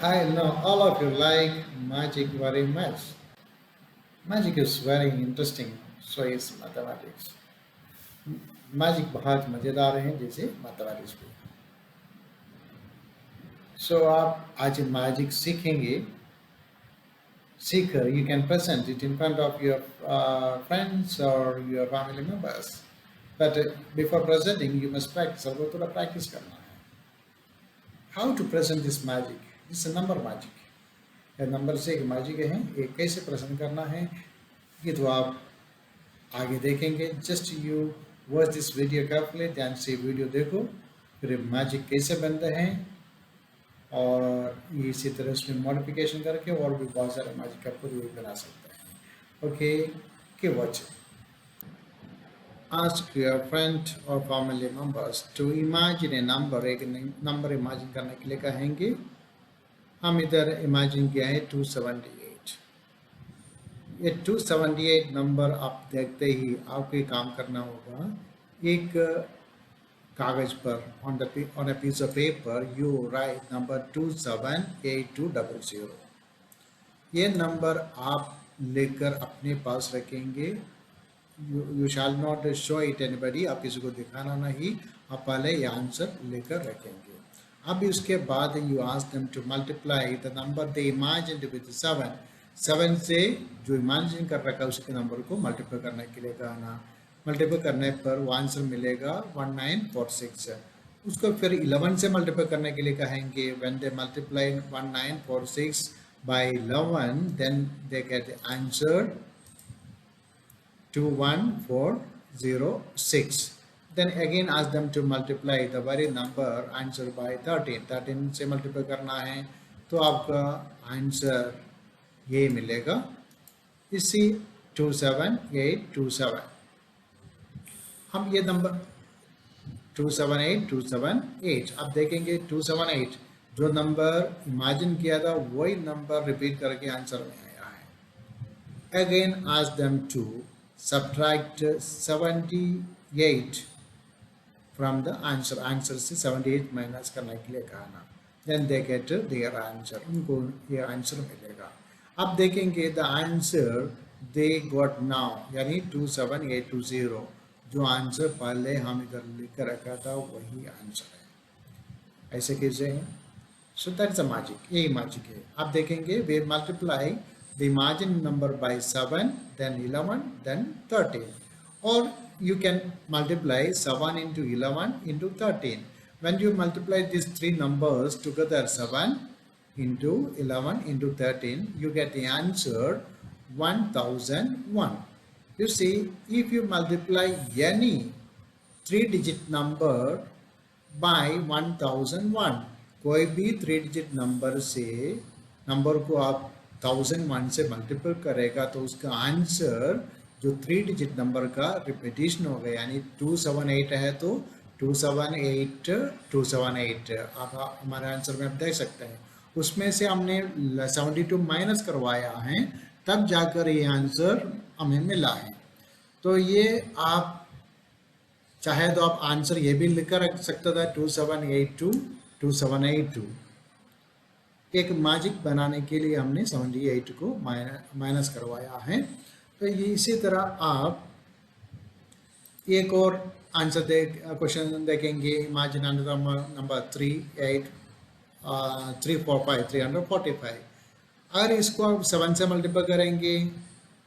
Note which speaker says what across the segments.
Speaker 1: I know all of you like magic very much. Magic is very interesting, so is mathematics. Magic बहुत मज़ेदार हैं जैसे mathematics भी। सो आप आज मैजिक सीखेंगे। Sikar you can present it in front of your friends or your family members. But before presenting, you must practice. आपको थोड़ा practice करना है। How to present this magic? It's a number magic. यह number से एक magic है, ये कैसे प्रेजेंट करना है ये तो आप आगे देखेंगे। Just you watch this video carefully, ध्यान से वीडियो देखो फिर मैजिक कैसे बनते हैं और इसी तरह उसमें मॉडिफिकेशन करके और भी बहुत सारे मैजिक आपको बना सकते हैं। Okay, keep watching. Ask your friend or family members to imagine a number। एक नंबर इमेजिन करने के लिए कहेंगे। हम इधर इमेजिन किया है 278। ये 278 नंबर आप देखते ही आपको ये काम करना होगा। एक कागज पर on a piece of paper you write number 278200। ये नंबर आप लेकर अपने पास रखेंगे। You shall not show it anybody, आप किसी को दिखाना नहीं, आप पहले ये आंसर लेकर रखेंगे। अब उसके बाद you ask them to multiply the number they imagined with 7। 7 से जो इमेजिन कर रखा है उसके नंबर को मल्टीप्लाई करने के लिए कहना। मल्टीप्लाई करने पर वो आंसर मिलेगा 1946। उसको फिर 11 से मल्टीप्लाई करने के लिए कहेंगे। When they multiply 1946 by 11, then they get the answer 21406. Then again ask them to multiply the very number answer by 13। 13 से मल्टीप्लाई करना है तो आपका आंसर ये मिलेगा, इसी 27827। हम ये नंबर 278 अब देखेंगे। 278 जो नंबर इमेजिन किया था वही नंबर रिपीट करके आंसर में आया है। Again ask them to subtract 78 from the answer। Answer से 78 माइनस करने के लिए कहना। then they get their answer, उनको ये आंसर मिलेगा। अब देखेंगे the answer they got now यानी 27820, जो आंसर पहले हम इधर लिख रखा था वही आंसर है। ऐसे कैसे है? सो दैट्स अ मैजिक, यही मैजिक है। आप देखेंगे वे multiply the imagined number by 7, then 11, then 13. Or you can multiply 7 into 11 into 13. When you multiply these three numbers together, 7 into 11 into 13, you get the answer 1001. You see, if you multiply any 3-digit number by 1001, कोई भी 3-digit number से number को आप 1001 से multiple करेगा तो उसका answer जो 3-digit नंबर का रिपीटेशन हो गया, यानी 278 है तो 278 आप हमारे आंसर में आप देख सकते हैं। उसमें से हमने 72 माइनस करवाया है तब जाकर ये आंसर हमें मिला है। तो ये आप चाहे तो आप आंसर ये भी लिखकर रख सकता था 2782। एक मैजिक बनाने के लिए हमने 78 को माइनस करवाया है। तो ये इसी तरह आप एक और आंसर क्वेश्चन देखेंगे। Imagine number 345। अगर इसको आप 7 से मल्टीप्लाई करेंगे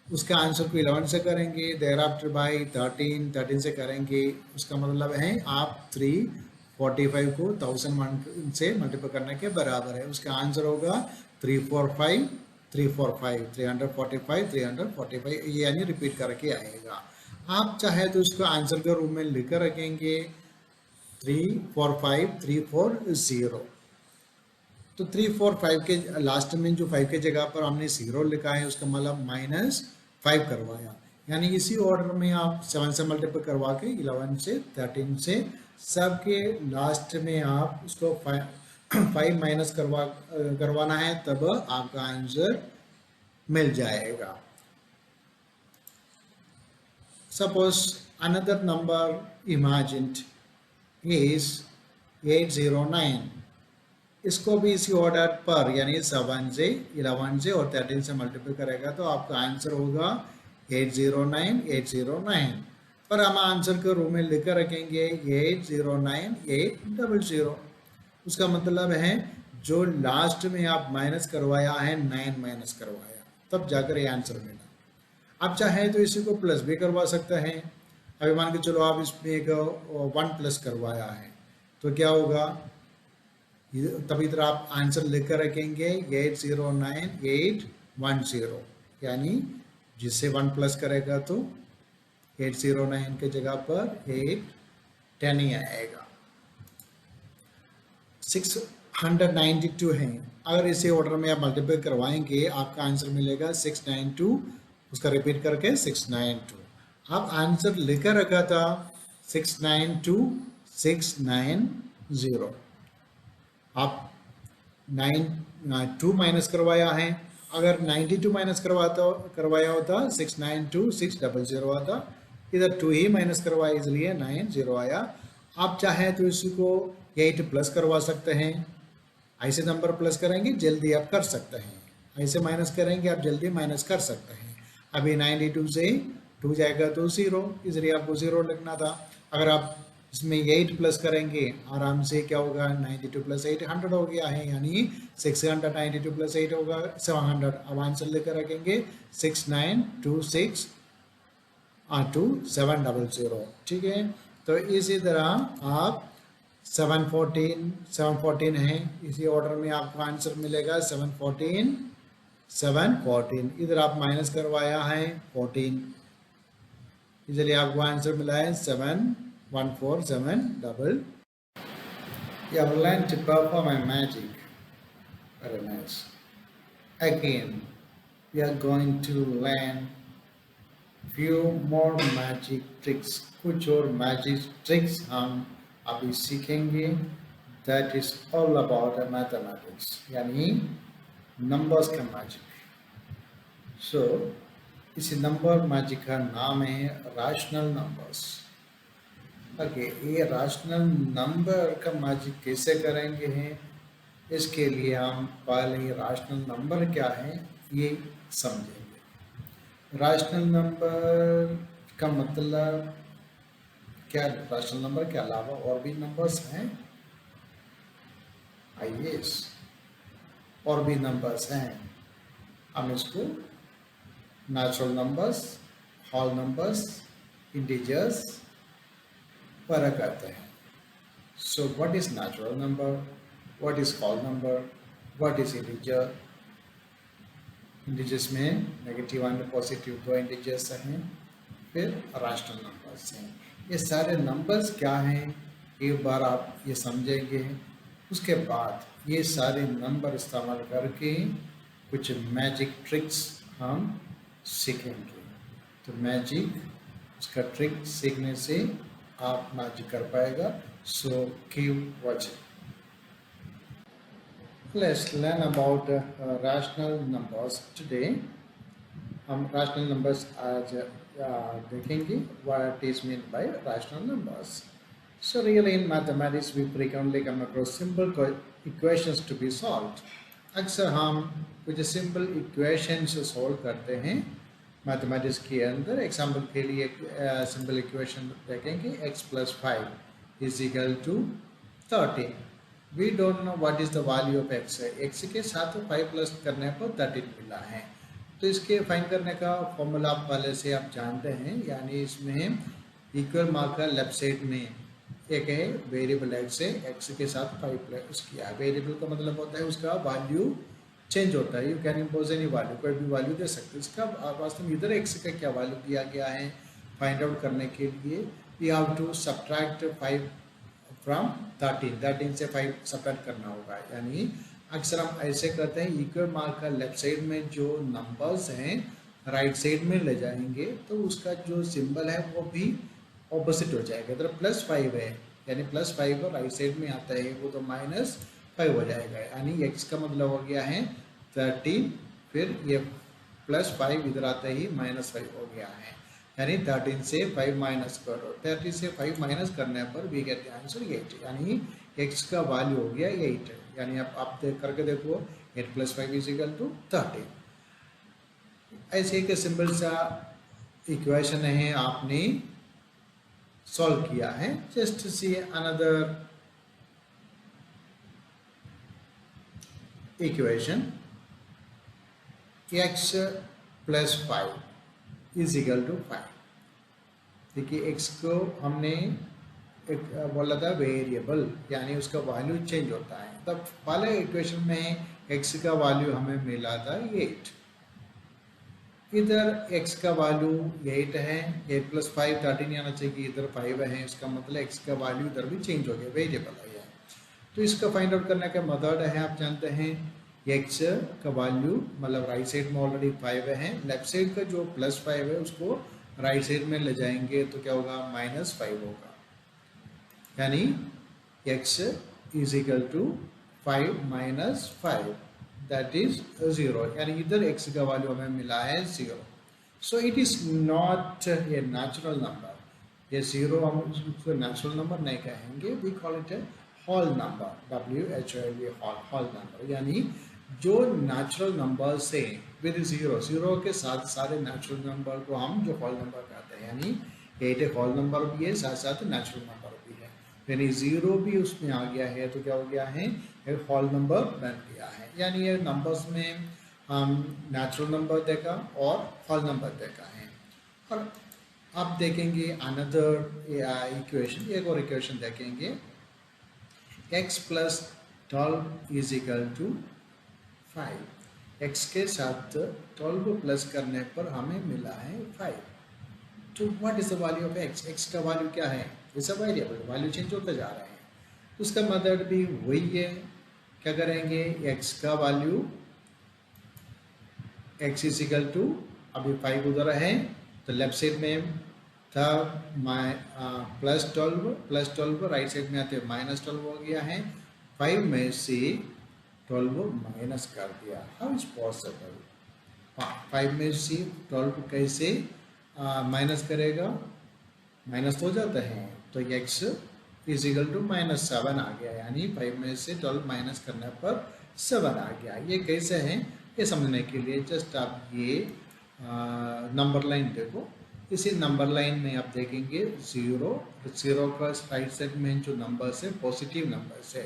Speaker 1: उसका आंसर को 11 से करेंगे, देयर आफ्टर बाई 13 से करेंगे, उसका मतलब है आप 345 को 1001 से मल्टीप्लाई करने के बराबर है। उसका आंसर होगा 345 ये यानी रिपीट करके आएगा। आप चाहे तो उसको आंसर के रूप में लिखकर रखेंगे 345340। तो 345 के लास्ट में जो 5 के जगह पर हमने 0 लिखा है उसका मतलब -5 करवाया, यानी इसी ऑर्डर में आप 7 से मल्टीप्लाई करवा के 11 से 13 से सबके लास्ट में आप उसको 5 माइनस करवाना है, तब आपका आंसर मिल जाएगा। Suppose another number imagined is 809। इसको भी इसी ऑर्डर पर यानी 7 से 11 से और 13 से मल्टीप्लाई करेगा तो आपका आंसर होगा 809 809। पर हम आंसर को रो में लेकर रखेंगे 809 800। उसका मतलब है जो लास्ट में आप माइनस करवाया है 9 माइनस करवाया तब जाकर ये आंसर मिला। आप चाहे तो इसी को प्लस भी करवा सकते हैं। अभी मान के चलो आप इसमें एक 1 प्लस करवाया है तो क्या होगा, तब इधर आप आंसर लेकर रखेंगे 809 810 यानी जिससे 1 प्लस करेगा तो 809 के जगह पर 810 ही आएगा। 692 है, अगर इसे ऑर्डर में आप मल्टीप्लाई करवाएंगे आपका आंसर मिलेगा 692, उसका रिपीट करके 692। आप आंसर लेकर रखा था 692 690। आप 2 माइनस करवाया है, अगर 92 माइनस करवाया होता 692 600 आता, इधर 2 ही माइनस करवाया इसलिए 90 आया। आप चाहे तो इसी को 8 प्लस करवा सकते हैं, ऐसे नंबर प्लस करेंगे जल्दी आप कर सकते हैं, ऐसे माइनस करेंगे आप जल्दी माइनस कर सकते हैं। अभी 92 से 2 जाएगा तो 0, इसलिए आपको 0 लिखना था। अगर आप इसमें 8 प्लस करेंगे आराम से क्या होगा, 92 प्लस 8 100 हो गया है, यानी 692 प्लस 8 होगा 700। अब आंसर लेकर रखेंगे 6926 2700। ठीक है, तो इसी तरह आप 714 है, इसी ऑर्डर में आपको आंसर मिलेगा 714। इधर आप माइनस करवाया है 14, इसलिए आपको आंसर मिला है 71470। You have learned to perform a magic. Very nice. Again, we are going to learn few more magic tricks. कुछ और magic tricks हम अभी सीखेंगे। That is all about mathematics, यानी numbers का magic. So, इस नंबर मैजिक का नाम है रैशनल नंबर्स। ओके, ये रैशनल नंबर का मैजिक कैसे करेंगे हैं, इसके लिए हम पहले रैशनल नंबर क्या है ये समझेंगे। रैशनल नंबर का मतलब क्या, रैशनल नंबर के अलावा और भी नंबर्स हैं, यस और भी नंबर्स हैं। हम इसको natural numbers, whole numbers, integers पर कहते हैं। So what is natural number, what is whole number, what is integer. Integers में नेगेटिव एंड पॉजिटिव 2 इंटीजर्स हैं, फिर रैशनल नंबर्स हैं। ये सारे नंबर्स क्या हैं एक बार आप ये समझेंगे, उसके बाद ये सारे नंबर इस्तेमाल करके कुछ मैजिक ट्रिक्स हम सीखेंगे। तो मैजिक, उसका ट्रिक सीखने से आप मैजिक कर पाएगा। So keep watching. Let's learn about rational numbers today. हम रैशनल नंबर्स आज देखेंगे, what is mean by rational numbers. So really in mathematics we frequently come across simple equations to be solved. अक्सर हम कुछ simple equations solve करते हैं mathematics के अंदर। एग्जाम्पल के लिए सिंपल इक्वेशन देखेंगे x + 5 = 13। We don't know what is the value of x। x के साथ 5 प्लस करने पर 13 मिला है, तो इसके फाइंड करने का फॉर्मूला आप पहले से आप जानते हैं, यानी इसमें इक्वल मार्कर लेफ्ट साइड में एक है वेरिएबल x है, x के साथ 5 प्लस किया। वेरिएबल का मतलब होता है उसका वैल्यू चेंज होता है, you can impose any value, कोई भी वैल्यू दे सकते हैं। इसका वास्तव में इधर x का क्या वैल्यू दिया गया है फाइंड आउट करने के लिए we have to subtract 5 from 13 से 5 सब्ट्रैक्ट करना होगा। यानी अक्सर हम ऐसे करते हैं, इक्वल मार्कर लेफ्ट साइड में जो नंबर्स हैं राइट साइड में ले जाएंगे तो उसका जो सिंबल है वो भी ऑपोजिट हो जाएगा। इधर +5 है, यानी +5 और राइट साइड में आता है वो तो -5 हो जाएगा, यानी x का मतलब हो गया है 13, फिर ये +5 इधर आता ही -5 हो गया है, यानी 13 से 5 माइनस करो। 13 से 5 माइनस करने पर वी गेट द आंसर 8, यानी x का वैल्यू हो गया 8। यानी आप करके देखो 8 + 5 = 13। ऐसे एक सिंपल सा इक्वेशन है, आपने सॉल्व किया है। Just see another equation, x + 5 = 5। देखिए x को हमने एक बोला था वेरिएबल, यानी उसका वैल्यू चेंज होता है। तब पहले इक्वेशन में x का वैल्यू हमें मिला था 8, इधर x का वैल्यू 8 है, 8 + 5 13 आना चाहिए, इधर 5 है, इसका मतलब x का वैल्यू इधर भी चेंज हो गया, वेरिएबल है। तो इसका फाइंड आउट करने का मेथड है, आप जानते हैं x का वैल्यू मतलब राइट साइड में ऑलरेडी 5 है, लेफ्ट साइड का जो +5 है उसको राइट साइड में ले जाएंगे तो क्या होगा, -5 होगा। यानी x = 5 - 5 दैट इज 0, यानी इधर x का वैल्यू हमें मिला है 0। So it is not a natural number. ये 0 हम उसको नेचुरल नंबर नहीं कहेंगे, we call it a whole number, WHOL, whole number. यानी जो नेचुरल नंबर से विद 0 के साथ सारे नेचुरल नंबर को हम जो होल नंबर कहते हैं, यानी 8 एक होल नंबर भी है, साथ साथ नेचुरल नंबर भी है। यानी 0 भी उसमें आ गया है तो क्या हो गया है, एक होल नंबर बन गया है। यानी ये नंबर्स में हम नेचुरल नंबर देखा और होल नंबर देखा है। और आप देखेंगे अनदर इक्वेशन, एक और इक्वेशन देखेंगे, x + 12 = 5। x के साथ 12 प्लस करने पर हमें मिला है 5। तो what is the value of x? x का वैल्यू क्या है, it's a variable, value change होता जा रहा है। तो उसका मेथड भी वही है, क्या करेंगे, x का वैल्यू x = अभी 5 उधर है तो लेफ्ट साइड में था +12 राइट साइड में आते -12 हो गया है, 5 में से 12 माइनस कर दिया। How is possible? 5 में से 12 कैसे माइनस करेगा, माइनस हो जाता है, तो x = -7 आ गया, यानी 5 में से 12 माइनस करने पर 7 आ गया। ये कैसे है, ये समझने के लिए जस्ट आप ये नंबर लाइन देखो। इसी नंबर लाइन में आप देखेंगे 0 का राइट साइड में जो नंबर्स है पॉजिटिव नंबर्स है,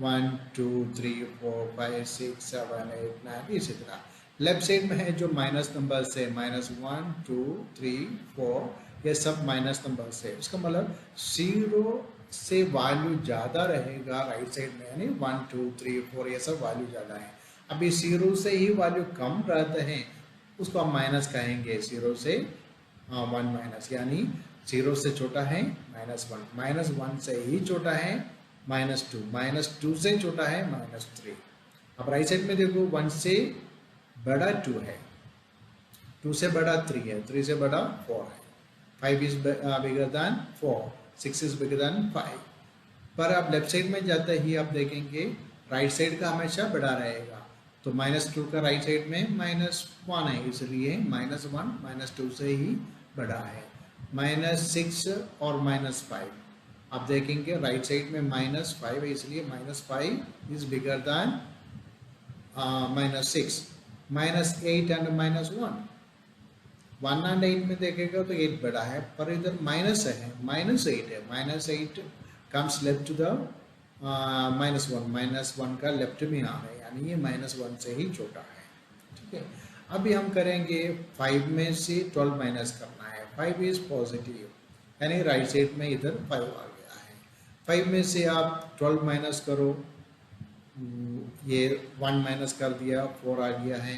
Speaker 1: 1 2 3 4 5 6 7 8 9, इसी तरह। लेफ्ट साइड में है जो माइनस नंबर्स है, -1 2 3 4, ये सब माइनस नंबर्स है। उसका मतलब 0 से वैल्यू ज़्यादा रहेगा राइट साइड में, यानी 1 2 3 4 ये सब वैल्यू ज़्यादा है। अभी 0 से ही वैल्यू कम रहते हैं, उसको हम माइनस कहेंगे, 0 से 1 माइनस, यानी 0 से छोटा है -1, -1 से ही छोटा है -2 से छोटा है -3। अब राइट साइड में देखो, 1 से बड़ा 2 है, 2 से बड़ा 3 है, 3 से बड़ा 4 है, 5 is bigger than 4, 6 is bigger than 5। पर आप लेफ्ट साइड में जाते ही आप देखेंगे राइट साइड का हमेशा बड़ा रहेगा, तो -2 का राइट साइड में -1 है, इसलिए -1 -2 से ही बड़ा है। -6 और -5 आप देखेंगे राइट साइड में -5 है, इसलिए -5 is bigger than -6। -8 and -1, 1 and 8 में देखेगा तो 8 बड़ा है, पर इधर माइनस है, -8 है, -8 कम्स लेफ्ट टू द -1 का लेफ्ट में आ रहा है, यानी ये -1 से ही छोटा है। ठीक है, अभी हम करेंगे 5 में से 12 माइनस करना है, 5 इज पॉजिटिव, यानी राइट साइड में इधर 5 आ गया है। 5 में से आप 12 माइनस करो, ये 1 माइनस कर दिया, 4 आ गया है।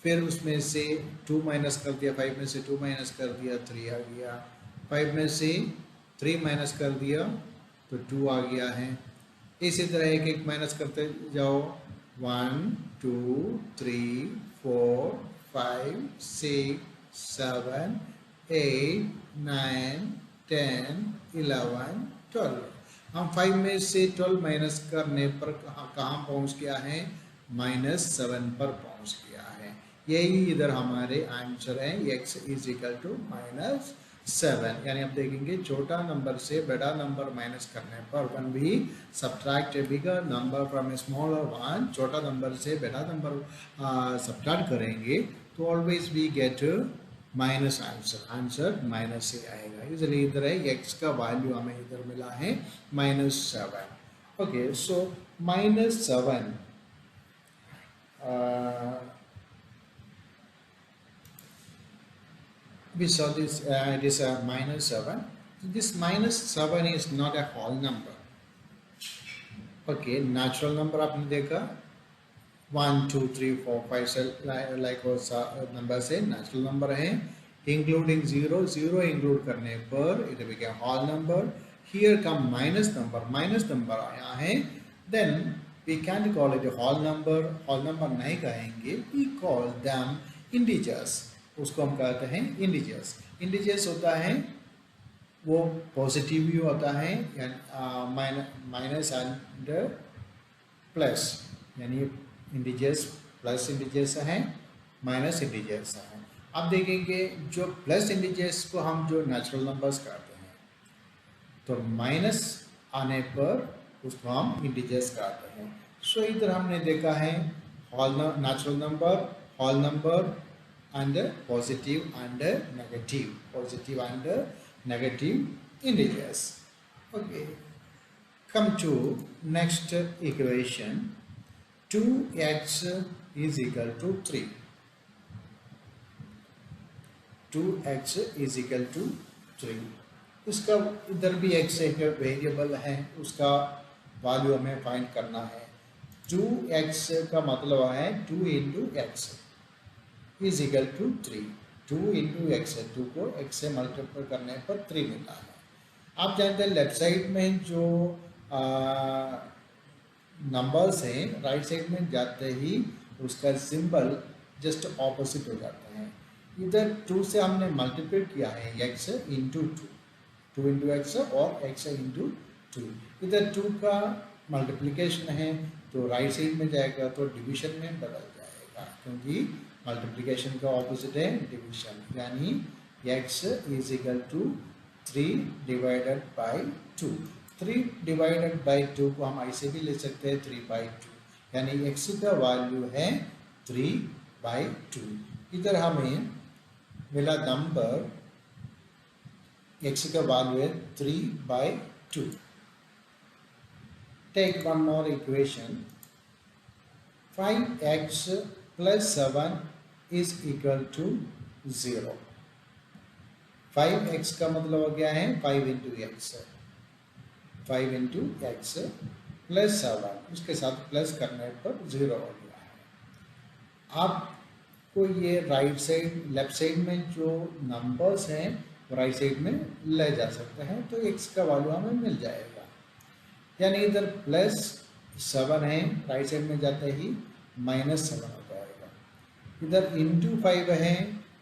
Speaker 1: फिर उसमें से 2 माइनस कर दिया, 5 में से 2 माइनस कर दिया, 3 आ गया। 5 में से 3 माइनस कर दिया तो 2 आ गया है। इसी तरह एक एक माइनस करते जाओ, 1 2 3 4 5 6 7 8 9 10 11 12। हम 5 में से 12 माइनस करने पर कहाँ पहुँच गया है, -7 पर पहुँच गया है। यही इधर हमारे आंसर है, x = 7, यानी आप देखेंगे छोटा नंबर से बड़ा नंबर माइनस करने पर वन भी subtract a bigger number from a smaller one, छोटा नंबर से बड़ा नंबर सब्ट्रैक्ट करेंगे तो always we get minus answer minus से आएगा। इसलिए इधर है एक्स का वैल्यू हमें इधर मिला है -7। Okay, so -7 we saw this, it is a -7. This -7 is not a whole number. Okay, natural number आपने देखा 1 2 3 4 5 से लाइक वो नंबर से नेचुरल नंबर है, इंक्लूडिंग जीरो, जीरो इंक्लूड करने पर it become whole number. Here come minus number आया है, then we can call it whole number नहीं कहेंगे, वी कॉल देम इंटीजर्स, उसको हम कहते हैं इंटीजर्स। इंटीजर्स होता है वो पॉजिटिव भी होता है, माइनस एंड प्लस, यानी इंटीजर्स प्लस इंटीजर्स हैं, माइनस इंटीजर्स हैं। अब देखेंगे जो प्लस इंटीजर्स को हम जो नेचुरल नंबर्स कहते हैं, तो माइनस आने पर उसको हम इंटीजर्स कहते हैं। सो इधर हमने देखा है whole natural number, whole number and positive and negative integers. Okay, come to next equation, 2x is equal to 3, 2x is equal to 3। इसका इधर भी x एक वेरिएबल है, उसका वैल्यू हमें फाइंड करना है। 2x का मतलब है 2 into X is equal to 3, 2 into X है, 2 को x से मल्टीप्लाई करने पर 3 मिलता है। आप जानते हैं लेफ्ट साइड में जो नंबर्स हैं राइट साइड में जाते ही उसका सिंबल जस्ट ऑपोजिट हो जाता है। इधर 2 से हमने मल्टीप्लाई किया है x इंटू 2 इंटू एक्स और x इंटू 2। इधर 2 का मल्टीप्लिकेशन है तो राइट साइड में जाएगा तो डिवीजन में बदल जाएगा, क्योंकि मल्टीप्लिकेशन का ऑपोजिट है डिवीजन, यानी x is equal to 3 divided by 2। 3 divided by 2 को हम ऐसे भी ले सकते हैं 3/2, यानी x का वैल्यू है 3/2। इधर हमें मिला नंबर x का वैल्यू है 3/2। Take one more equation, 5x plus 7 is equal to 0। 5x का मतलब हो गया है 5 into x, 5 into x plus 7, उसके साथ प्लस करने पर 0 हो गया है। आपको ये राइट साइड लेफ्ट साइड में जो नंबर्स हैं राइट साइड में ले जा सकते हैं, तो x का वैल्यू हमें मिल जाएगा। यानी इधर प्लस 7 है, राइट साइड में जाते ही -7 हो जाएगा। इधर इंटू 5 है,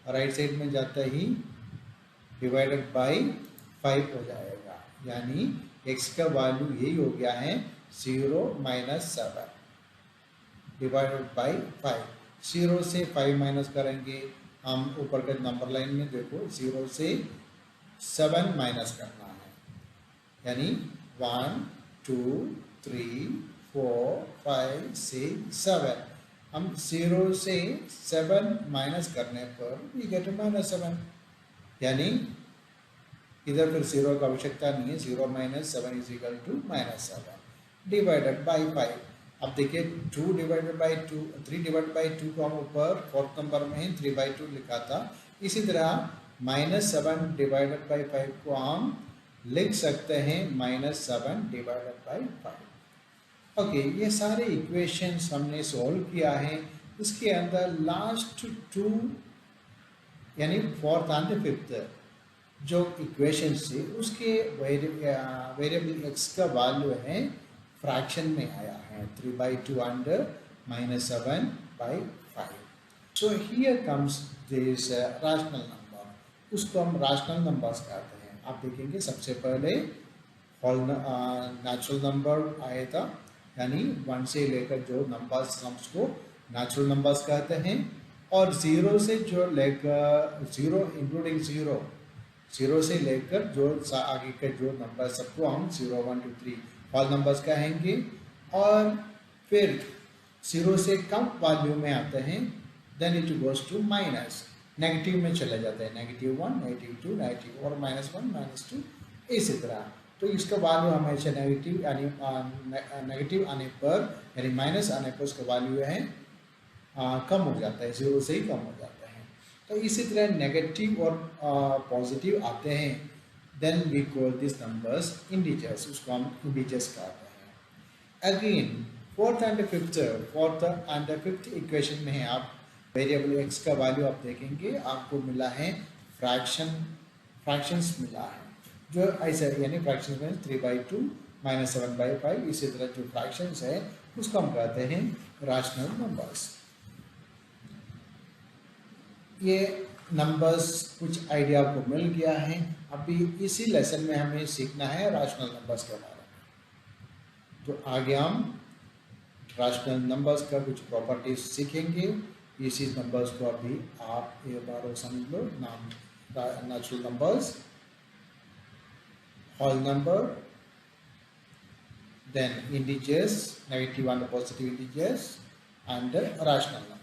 Speaker 1: राइट साइड में जाता ही डिवाइडेड बाई 5 हो जाएगा, यानी x का वैल्यू यही हो गया है 0 - 7 डिवाइडेड बाई 5। 0 से 5 माइनस करेंगे, हम ऊपर के नंबर लाइन में देखो 0 से 7 माइनस करना है, यानी 1 2 3 4 5 6 7। हम 0 से 7 माइनस करने पर वी गेट -7, यानी इधर फिर 0 का आवश्यकता नहीं है, 0 - 7 is equal to -7 divided by 5। अब देखिए 2 डिवाइडेड बाई 2, 3 डिवाइडेड बाई 2 को हम ऊपर फोर्थ नंबर में 3/2 लिखा था, इसी तरह -7 डिवाइडेड बाई 5 को हम लिख सकते हैं -7 डिवाइडेड बाई 5। ओके, ये सारे इक्वेशंस हमने सॉल्व किया है। इसके अंदर लास्ट 2 यानी फोर्थ एंड फिफ्थ जो इक्वेशंस थे उसके वेरिएबल x का वैल्यू है फ्रैक्शन में आया है 3/2 and -7/5। So here comes this rational number, उसको हम रैशनल नंबर्स कहते हैं। आप देखेंगे सबसे पहले होल नेचुरल नंबर आया था, यानी 1 से लेकर जो नंबर्स सम्स को नेचुरल नंबर्स कहते हैं, और 0 से जो लेकर 0 इंक्लूडिंग 0 0 से लेकर जो आगे के जो नंबर सबको हम 0 1 2 3 होल नंबर्स कहेंगे। और फिर 0 से कम वैल्यू में आते हैं then it goes to minus, negative में चले जाते हैं, -1 -2 नेगेटिव और -1 -2 इसी तरह। तो इसका वैल्यू हमेशा नेगेटिव यानी नेगेटिव आने पर यानी माइनस आने पर उसका वैल्यू है कम हो जाता है, 0 से ही कम हो जाता है। तो इसी तरह नेगेटिव और पॉजिटिव आते हैं then we call this numbers integers, उसको हम इंटीजर्स कहते हैं। Again fourth and fifth equation में है आप वेरिएबल x का वैल्यू आप देखेंगे, आपको मिला है फ्रैक्शंस मिला है जो ऐसा यानी फ्रैक्शंस में 3/2 -7/5 इसी तरह जो फ्रैक्शंस है उसको हम कहते हैं रैशनल नंबर्स। ये नंबर्स कुछ आइडिया आपको मिल गया है। अभी इसी लेसन में हमें सीखना है रैशनल नंबर्स के बारे में। तो आगे हम रैशनल नंबर्स का कुछ प्रॉपर्टीज सीखेंगे। इसी नंबर्स को अभी आप एक बार समझ लो। नाम natural numbers, whole number, then integers, negative and positive integers, and rational number.